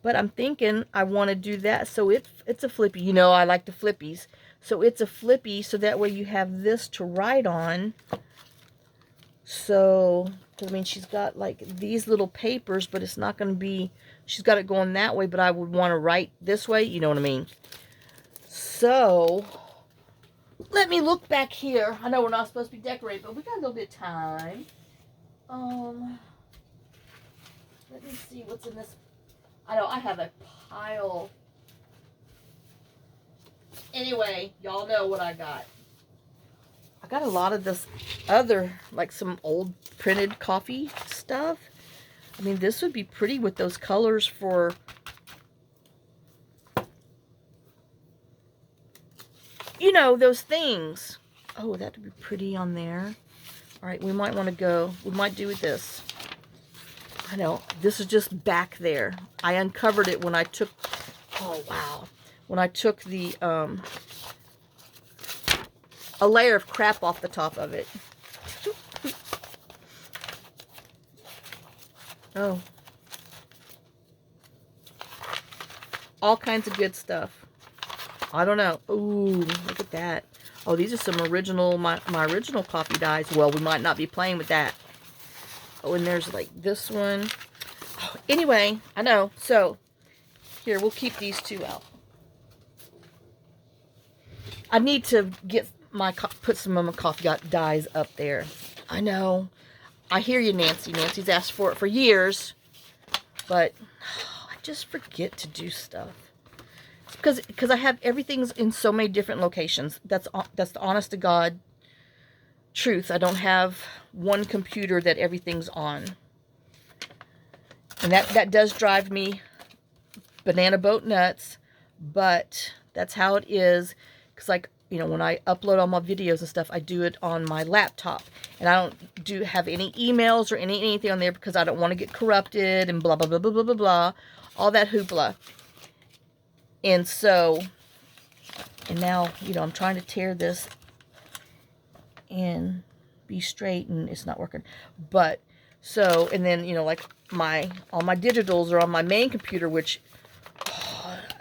But I'm thinking I want to do that. So it's a flippy. You know, I like the flippies. So it's a flippy, so that way you have this to write on. So, I mean, she's got like these little papers, but it's not going to be, she's got it going that way, but I would want to write this way. You know what I mean? So, let me look back here. I know we're not supposed to be decorated, but we got a little bit of time. Let me see what's in this. I know I have a pile. Anyway, y'all know what I got. I got a lot of this other, like some old printed coffee stuff. I mean, this would be pretty with those colors for, you know, those things. Oh, that would be pretty on there. All right, we might want to go, we might do this. I know, this is just back there. I uncovered it when I took, oh wow, when I took the, a layer of crap off the top of it. Oh. All kinds of good stuff. I don't know. Ooh, look at that. Oh, these are some original, my original coffee dyes. Well, we might not be playing with that. Oh, and there's like this one. Oh, anyway, I know. So, here, we'll keep these two out. I need to get my, put some of my coffee dyes up there. I know. I hear you, Nancy. Nancy's asked for it for years. But, I just forget to do stuff. Because I have everything's in so many different locations. That's the honest to God truth. I don't have one computer that everything's on. And that does drive me banana boat nuts. But that's how it is. Because, like, you know, when I upload all my videos and stuff, I do it on my laptop. And I don't have any emails or anything on there because I don't want to get corrupted and blah, blah, blah, blah, blah, blah, blah. All that hoopla. And so, and now, you know, I'm trying to tear this and be straight, and it's not working. But so, and then, you know, like all my digitals are on my main computer, which,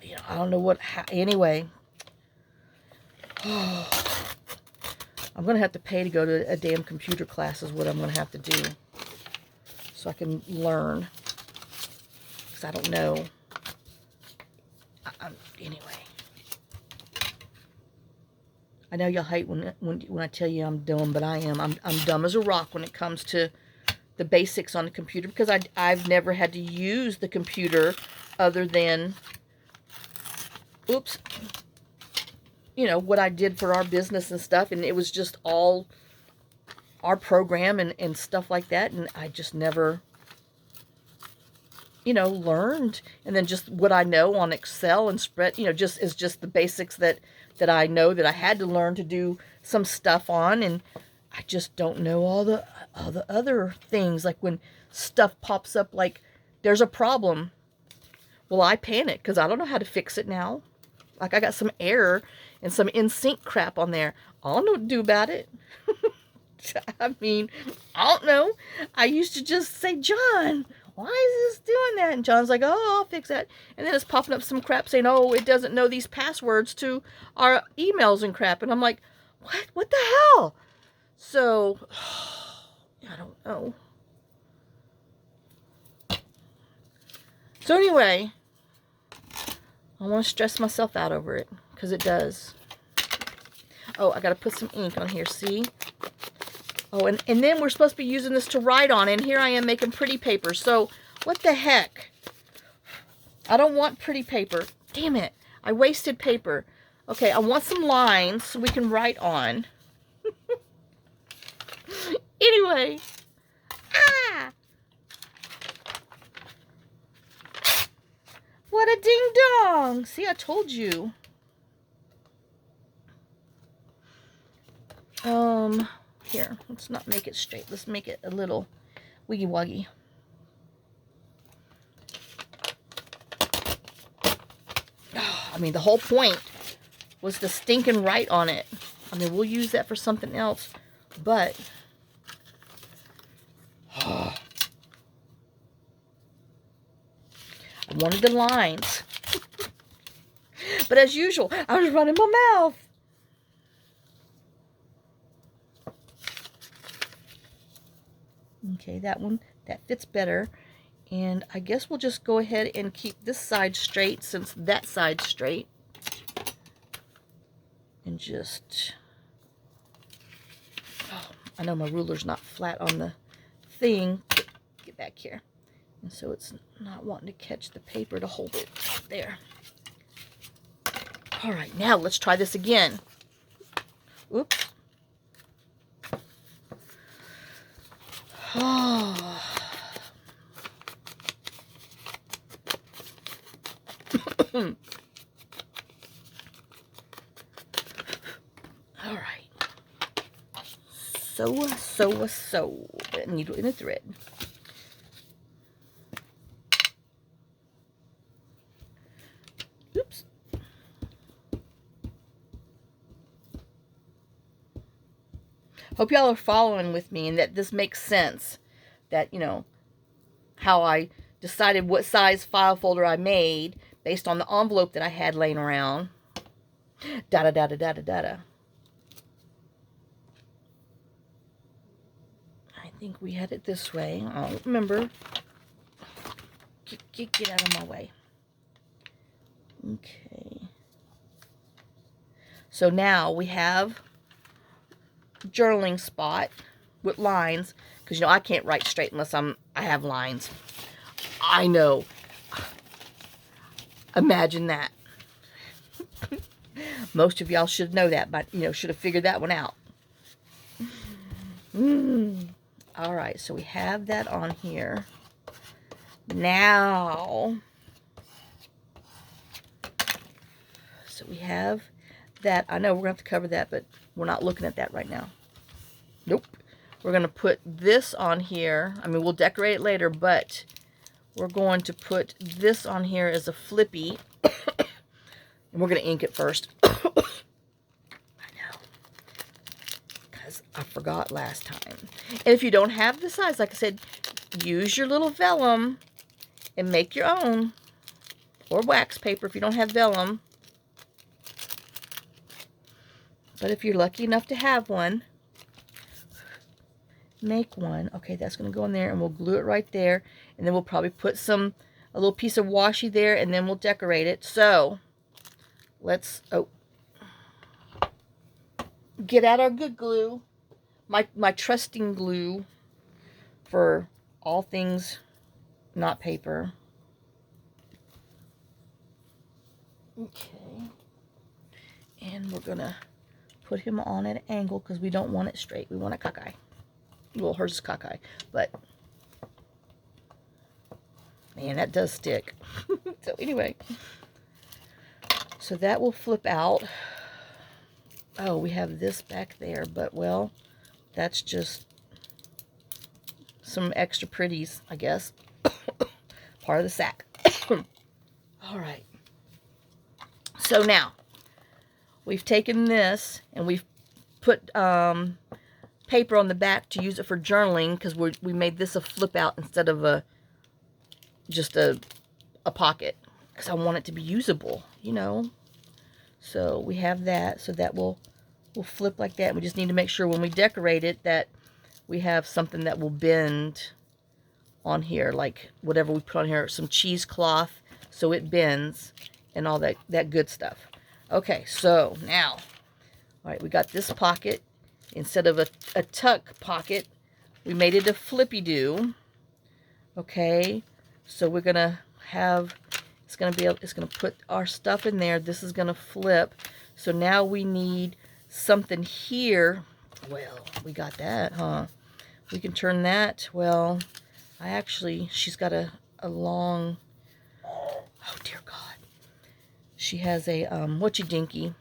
you know, I don't know what, anyway. I'm going to have to pay to go to a damn computer class is what I'm going to have to do. So I can learn. Because I don't know. Anyway. I know y'all hate when I tell you I'm dumb, but I am. I'm dumb as a rock when it comes to the basics on the computer, because I've never had to use the computer other than, oops, you know, what I did for our business and stuff, and it was just all our program and stuff like that, and I just never, you know, learned. And then just what I know on Excel and spread, you know, just is just the basics that I know that I had to learn to do some stuff on, and I just don't know all the other things. Like when stuff pops up, like there's a problem, well, I panic because I don't know how to fix it now. Like I got some error and some in sync crap on there. I don't know what to do about it. I mean, I don't know. I used to just say, John, why is this doing that? And John's like, oh, I'll fix that. And then it's popping up some crap saying, oh, it doesn't know these passwords to our emails and crap. And I'm like, what? What the hell? So, I don't know. So anyway, I want to stress myself out over it, because it does. Oh, I got to put some ink on here, see? Oh, and then we're supposed to be using this to write on, and here I am making pretty paper. So, what the heck? I don't want pretty paper. Damn it. I wasted paper. Okay, I want some lines so we can write on. Anyway. Ah! What a ding-dong. See, I told you. Here, let's not make it straight. Let's make it a little wiggy-wuggy. I mean, the whole point was to stinking write on it. I mean, we'll use that for something else, but I wanted the lines. But as usual, I was running my mouth. Okay, that fits better. And I guess we'll just go ahead and keep this side straight since that side's straight. And just, oh, I know my ruler's not flat on the thing. Get back here. And so it's not wanting to catch the paper to hold it. There. All right, now let's try this again. Oops. Oh. All right. Sew a needle in a thread. Oops. Hope y'all are following with me and that this makes sense. That, you know, how I decided what size file folder I made based on the envelope that I had laying around. Da-da-da-da-da-da-da. I think we had it this way. I don't remember. Get out of my way. Okay. So now we have journaling spot with lines, because you know I can't write straight unless I have lines. I know. Imagine that. Most of y'all should know that, but you know, should have figured that one out. All right, so we have that on here. Now, so we have that. I know we're going to have to cover that, but we're not looking at that right now. Nope. We're going to put this on here. I mean, we'll decorate it later, but we're going to put this on here as a flippy. And we're going to ink it first. I know. Because I forgot last time. And if you don't have the size, like I said, use your little vellum and make your own. Or wax paper if you don't have vellum. But if you're lucky enough to have one, make one. Okay, that's going to go in there, and we'll glue it right there. And then we'll probably put a little piece of washi there, and then we'll decorate it. So, let's get out our good glue. My trusting glue for all things not paper. Okay. And we're going to put him on at an angle because we don't want it straight. We want it cockeye. Well, hers is cockeye, but man, that does stick. So anyway, so that will flip out. Oh, we have this back there, but well, that's just some extra pretties, I guess. Part of the sack. All right. So now, we've taken this and we've put paper on the back to use it for journaling because we made this a flip out instead of just a pocket because I want it to be usable, you know. So we have that, so that will flip like that. We just need to make sure when we decorate it that we have something that will bend on here, like whatever we put on here, some cheesecloth so it bends and all that good stuff. Okay, so now, all right, we got this pocket. Instead of a tuck pocket, we made it a flippy-do. Okay, so we're gonna have, it's gonna put our stuff in there. This is gonna flip. So now we need something here. Well, we got that, huh? We can turn that. Well, she's got a long, oh dear God. She has a, whatchy-dinky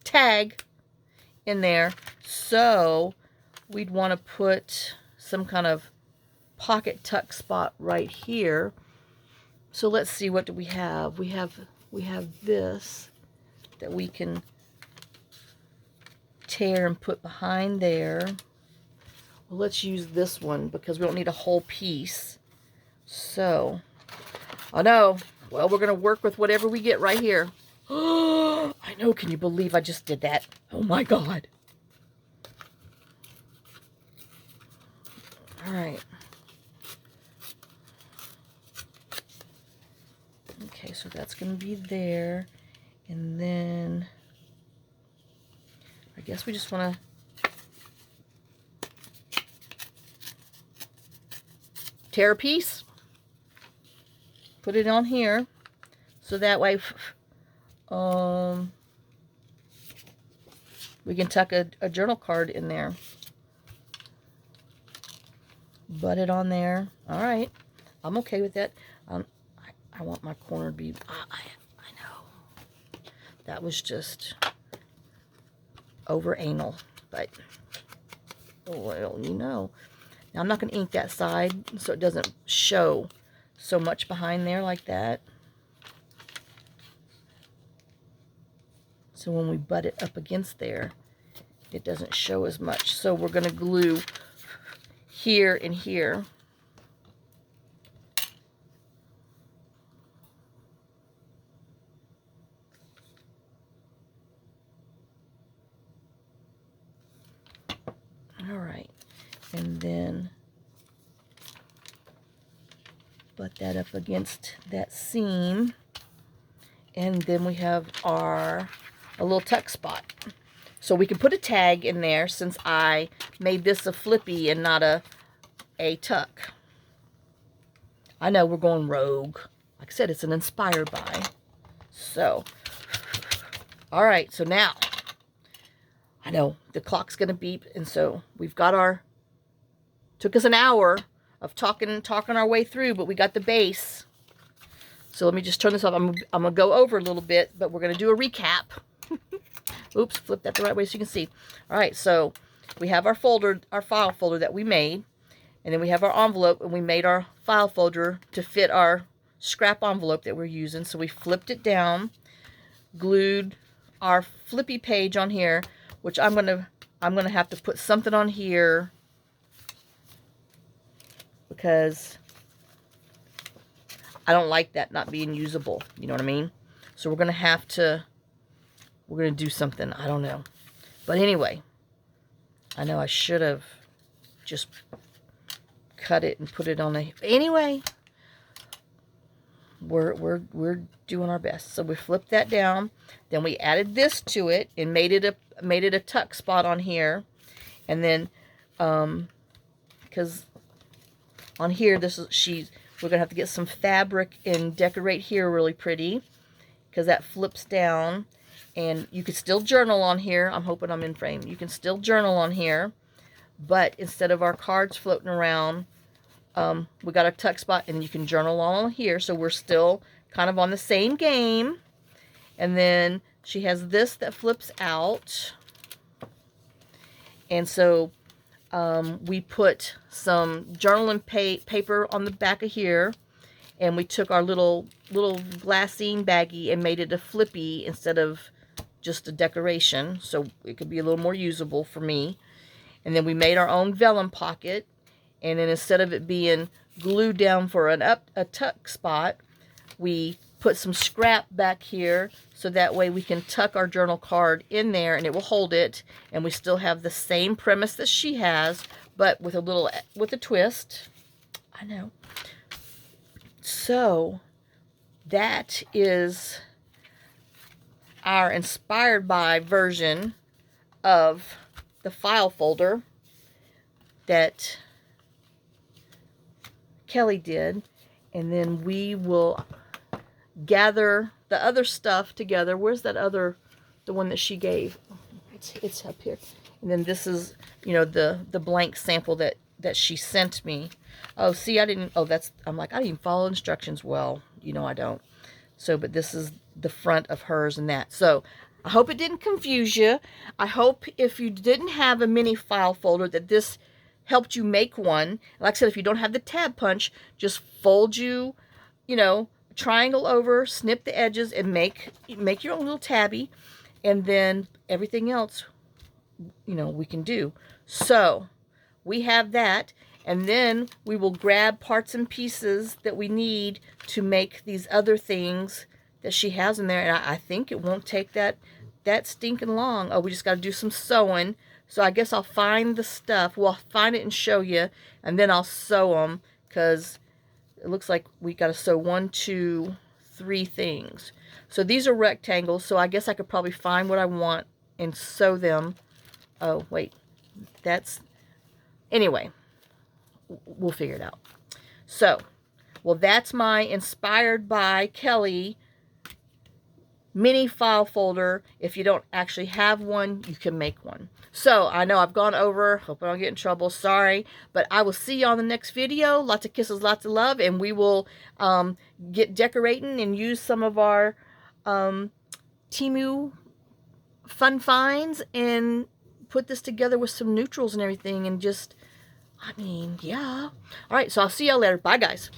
tag in there. So we'd want to put some kind of pocket tuck spot right here. So let's see, what do we have? We have this that we can tear and put behind there. Well, let's use this one because we don't need a whole piece. So, oh no. Well, we're going to work with whatever we get right here. Oh, I know. Can you believe I just did that? Oh my God. All right. Okay, so that's going to be there. And then I guess we just want to tear a piece. Put it on here, so that way we can tuck a journal card in there. Butt it on there. All right, I'm okay with that. I want my corner to be. I know that was just over anal, but well, you know. Now I'm not going to ink that side so it doesn't show so much behind there like that. So when we butt it up against there, it doesn't show as much. So we're going to glue here and here. All right. And then butt that up against that seam, and then we have a little tuck spot. So we can put a tag in there since I made this a flippy and not a tuck. I know we're going rogue. Like I said, it's an inspired by. So, all right, so now, I know the clock's going to beep, and so we've got took us an hour of talking our way through, but we got the base. So let me just turn this off. I'm going to go over a little bit, but we're going to do a recap. Oops, flip that the right way so you can see. All right, so we have our file folder that we made, and then we have our envelope, and we made our file folder to fit our scrap envelope that we're using. So we flipped it down, glued our flippy page on here, which I'm going to I'm going to have to put something on here because I don't like that not being usable. You know what I mean? So we're going to do something. I don't know. But anyway, I know I should have just cut it and put it on a... Anyway, we're doing our best. So we flipped that down. Then we added this to it and made it a tuck spot on here. And then, because on here, we're gonna have to get some fabric and decorate here really pretty, because that flips down. And you could still journal on here. I'm hoping I'm in frame. You can still journal on here, but instead of our cards floating around, we got a tuck spot, and you can journal on here. So we're still kind of on the same game. And then she has this that flips out. And so we put some journaling paper on the back of here. And we took our little glassine baggie and made it a flippy instead of just a decoration. So it could be a little more usable for me. And then we made our own vellum pocket. And then instead of it being glued down for a tuck spot, we put some scrap back here so that way we can tuck our journal card in there and it will hold it. And we still have the same premise that she has, but with a twist. I know. So that is our inspired by version of the file folder that Kelly did. And then we will gather the other stuff together. Where's that other, the one that she gave? It's up here. And then this is, you know, the blank sample that she sent me. Oh, see, I'm like, I didn't even follow instructions. Well, you know I don't. So, but this is the front of hers and that. So, I hope it didn't confuse you. I hope if you didn't have a mini file folder that this helped you make one. Like I said, if you don't have the tab punch, just fold you know, triangle over, snip the edges, and make your own little tabby. And then everything else, you know, we can do. So, we have that. And then we will grab parts and pieces that we need to make these other things that she has in there. And I think it won't take that stinking long. Oh, we just got to do some sewing. So I guess I'll find the stuff. Well, I'll find it and show you. And then I'll sew them. Because it looks like we got to sew 1, 2, 3 things. So these are rectangles. So I guess I could probably find what I want and sew them. Oh, wait. Anyway. We'll figure it out. So, well, that's my inspired by Kelly mini file folder. If you don't actually have one, you can make one. So, I know I've gone over. Hope I don't get in trouble. Sorry. But I will see you on the next video. Lots of kisses, lots of love. And we will get decorating and use some of our Temu fun finds and put this together with some neutrals and everything and just... I mean, yeah. All right, so I'll see y'all later. Bye, guys.